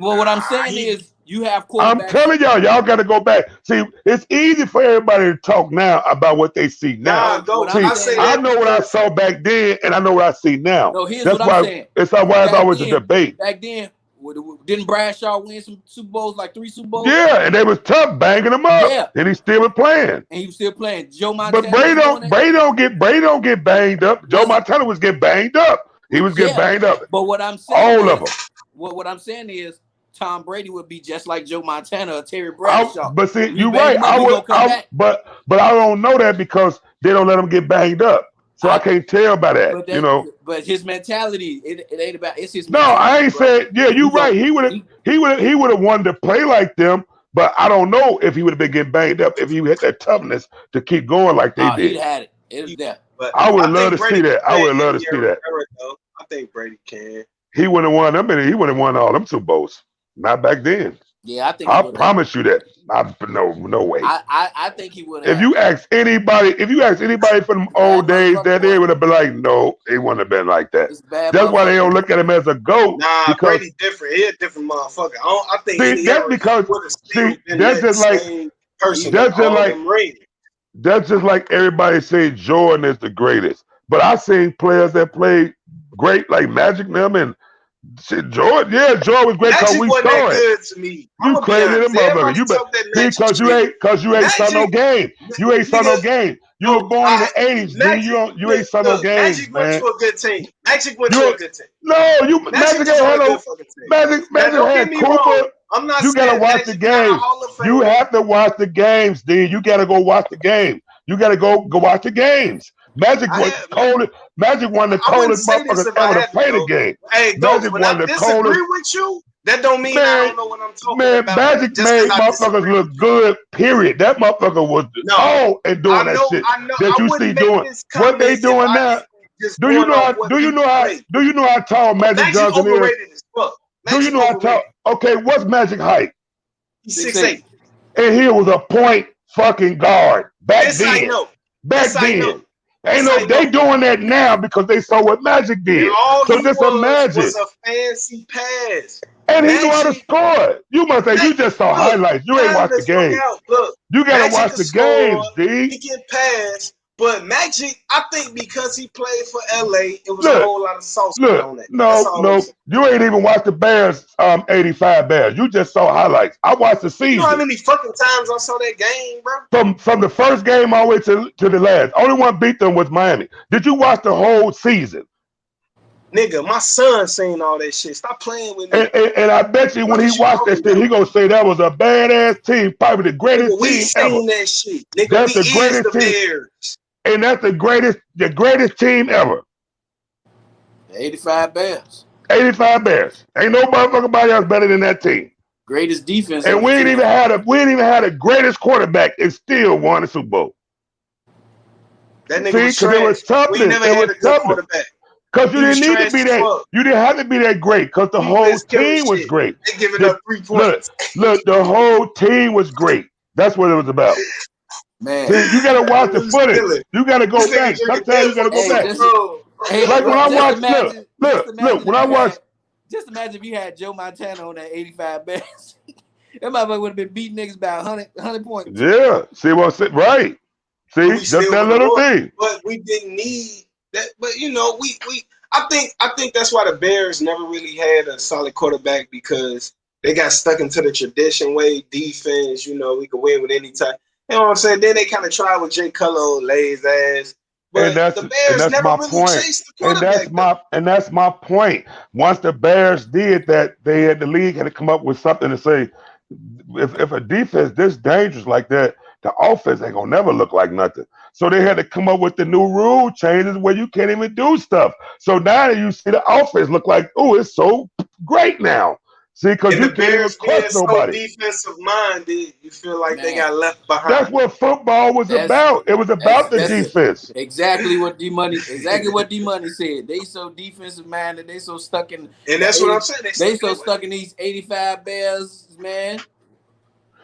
Well, what I'm saying is you have I'm quarterbacks. telling y'all got to go back. See, it's easy for everybody to talk now about what they see now. Nah, go. What I'm See, saying I is, know what I saw back then, and I know what I see now. no, here's That's what I'm why saying. it's why it's Back always a then, debate. didn't Bradshaw win some Super Bowls, like 3 Super Bowls? Yeah, and they was tough banging them up, Yeah, and he still was playing. and he was still playing. Joe But Montana wasn't doing that. Brady don't get banged up. Joe Was Montana was getting banged up. He was getting Yeah, banged up. but what I'm saying All of is, them. what I'm saying is, Tom Brady would be just like Joe Montana or Terry Bradshaw. But see, You you're bang right. him up, he gonna come back. But I don't know that because they don't let them get banged up. So I can't tell by that. But his mentality, it ain't about. It's his No, mentality. I ain't Bro. saying. Yeah, you're right. He would have wanted to play like them. But I don't know if he would have been getting banged up if he had that toughness to keep going like they did. He'd had it. It was there. But I would love to see that. I would love to see that. I think Brady can. He would have won them. He would have won all them Super Bowls. Not back then. Yeah, I think I promise you that. No way. I think he would have. If you ask anybody from the old days, that they would have been like, no, it wouldn't have been like that. That's why they don't look at him as a GOAT. Nah, Brady's different. He's a different motherfucker. I think that's because that's just like person. That's just like everybody say Jordan is the greatest. But I seen players that played great like Magic them and shit, Jordan was great because we saw that it. Good to me. You crazy them motherfucker. Because you ain't saw no game. You ain't saw no game. You were born in the 80s, you ain't saw no games, Magic man. went to a good team. Magic went to a good team. No, Magic had Cooper. I'm not you gotta watch the games. You have to watch the games, D. You gotta go watch the game. You gotta go watch the games. Magic was coldest. Magic one of the coldest motherfuckers ever to play the game. Hey, Magic one of the coldest. With you, that don't mean I don't know what I'm talking about. Man, Magic made motherfuckers look good. Period. That motherfucker was tall and doing that shit that you see doing. What they doing now? Do you know how tall Magic Johnson is? Do you know how tall? Okay, what's Magic height? He's 6'8". And he was a point fucking guard back then. Back then. Ain't no, they doing that now because they saw what Magic did. So just imagine. Was a fancy pass. And he knew how to score. You must say you just saw highlights. You ain't watched the game. You gotta watch the games, D. He can pass, but Magic, I think because he played for LA, it was a whole lot of sauce on that. No. You ain't even watched the Bears 85 Bears. You just saw highlights. I watched the season. You know how many fucking times I saw that game, bro? From the first game all the way to the last. Only one beat them was Miami. Did you watch the whole season? Nigga, my son seen all that shit. Stop playing with me. And I bet you when he watched that shit, he gonna say that was a badass team, probably the greatest team ever. We seen that shit. Nigga, that's the greatest team. Bears. And that's the greatest team ever. The 85 Bears. 85 Bears. Ain't no motherfucking else better than that team. Greatest defense. And we ain't even had the greatest quarterback and still won the Super Bowl. That nigga was trash. It was toughness. We never had a good quarterback. Because you didn't need to be that. You didn't have to be that great. Because the whole team was great. They giving up 3 points. Look, the whole team was great. That's what it was about. Man, see, you gotta watch the footage. You gotta go back. Sometimes you gotta go back. Like when I watch, look, when I watch. Just imagine if you had Joe Montana on that 85 Bears. That motherfucker would have been beating niggas by 100 points. Yeah. See what I'm right. See, just that little thing. But we didn't need that. But you know, I think that's why the Bears never really had a solid quarterback because they got stuck into the tradition way defense. You know, we could win with any type. You know what I'm saying? Then they kind of tried with Jay Cutler, lays ass. But the Bears never really chased the quarterback. And that's my point. Once the Bears did that, the league had to come up with something to say, if a defense this dangerous like that, the offense ain't gonna never look like nothing. So they had to come up with the new rule changes where you can't even do stuff. So now you see the offense look like, oh, it's so great now. See, because you can't even crush nobody. So defensive minded, you feel like they got left behind. That's what football was about. It was about the defense. Exactly what D Money said. They so defensive minded. They so stuck in. And that's what I'm saying. They so stuck in these 85 Bears, man.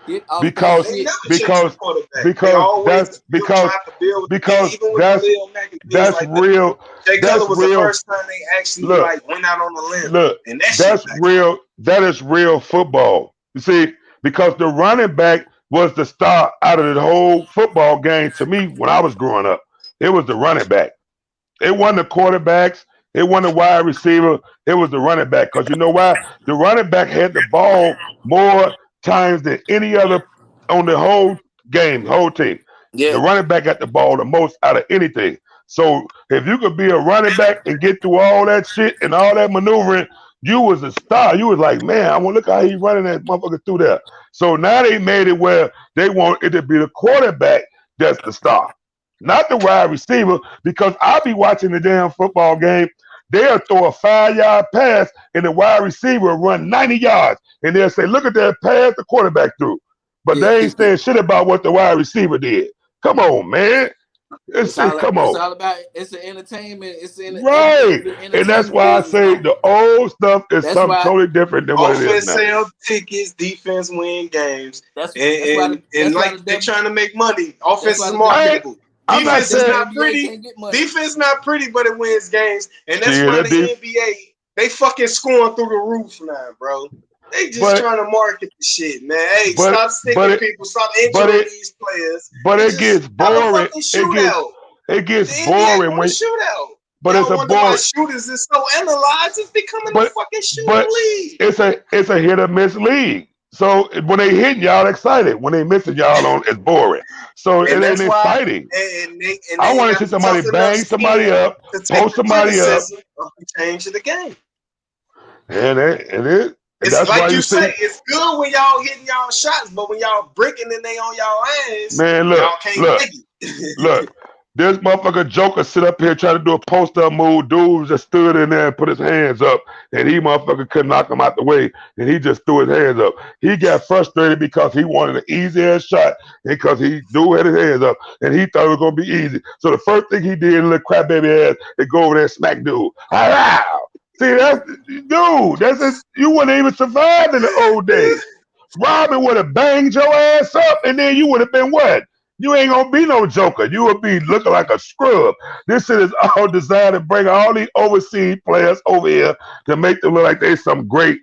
Get off because that They shit. never because changed the quarterback. They because always that's because tried to build. because Even with that's Khalil Mack and things that's like that. real. Jay That's Cutler was real. the first time they actually Look, like went out on a limb, look, and that shit that's back. real. That is real football. You see, because the running back was the star out of the whole football game to me when I was growing up. It was the running back. It wasn't the quarterbacks. It wasn't the wide receiver. It was the running back. Because you know why? The running back had the ball more times than any other on the whole game, whole team. The Yeah. running back got the ball the most out of anything. So if you could be a running back and get through all that shit and all that maneuvering, you was a star. You was like, man, I want to look how he's running that motherfucker through there. So now they made it where they want it to be the quarterback that's the star, not the wide receiver, because I'll be watching the damn football game. They'll throw a 5-yard pass and the wide receiver will run 90 yards. And they'll say, look at that pass the quarterback threw. But they ain't saying shit about what the wide receiver did. Come on, man. It's all Come on. about it's an entertainment. It's an Right. And that's why I say the old stuff is That's something why- totally different than what it is Offense now. sell tickets, defense win games, That's and like they're trying to make money. Offense is why the- marketable. I'm not Defense is saying- not pretty. Can't get money. Defense not pretty, but it wins games, and that's Yeah, why that the NBA they fucking scoring through the roof now, bro. They just But- trying to market the shit, man. Hey, but- stop sticking but it- people, stop but injuring it- these players. But and it just gets have a boring. fucking shootout. It gets The NBA boring want when a shootout. but Y'all it's a wonder why boring shooters is so analyzed. It's becoming a But- fucking shooting but league. it's a hit or miss league. So when they hitting y'all excited. When they missing y'all on it's boring. So And it ain't that's why- exciting. And they I want to got see somebody tough bang enough somebody skin up, to take post the somebody up, criticism of the change of the game. and It's that's like why you see, say, it's good when y'all hitting y'all shots, but when y'all breaking and they on y'all ass, man, y'all can't take it. look. This motherfucker Joker sit up here trying to do a post-up move. Dude just stood in there and put his hands up, and he motherfucker couldn't knock him out the way, and he just threw his hands up. He got frustrated because he wanted an easy-ass shot, and because he dude had his hands up, and he thought it was gonna be easy. So the first thing he did, little crapbaby ass, is go over there and smack dude. Wow. See, that's dude. That's just, you wouldn't even survive in the old days. Robin would have banged your ass up, and then you would have been what? You ain't gonna be no Joker. You would be looking like a scrub. This shit is all designed to bring all these overseas players over here to make them look like they some great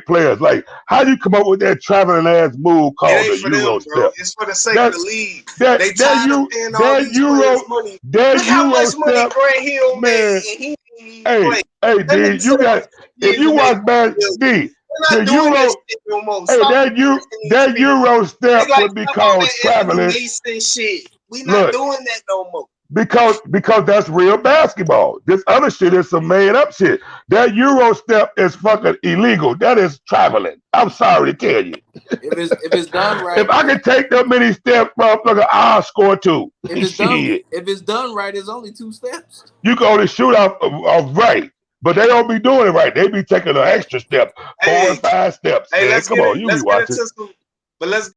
players. Like, how you come up with that traveling ass move called It the ain't for Euro them, bro. step? It's for the sake of the league. That They tired of paying all these players money. that Look how Euro much money step, Grant Hill man. made, and he Hey, played. hey, That D, nigga you said got if you watch bad D, They're the not doing Euro, that shit no more. hey, Stop that people. Euro step They like would be stop called all that Anthony traveling Mason shit. We not Look. doing that no more. because that's real basketball. This other shit is some made up shit. That Euro step is fucking illegal. That is traveling. I'm sorry to tell you. If it's done right, If I could take that many steps, motherfucker, I'll score two. if it's done right, it's only 2 steps. You can only shoot off right. But they don't be doing it right. They be taking an extra step, 4 and 5 steps. Hey, Man, let's come get on, it. you Let's be get watching. into some. But let's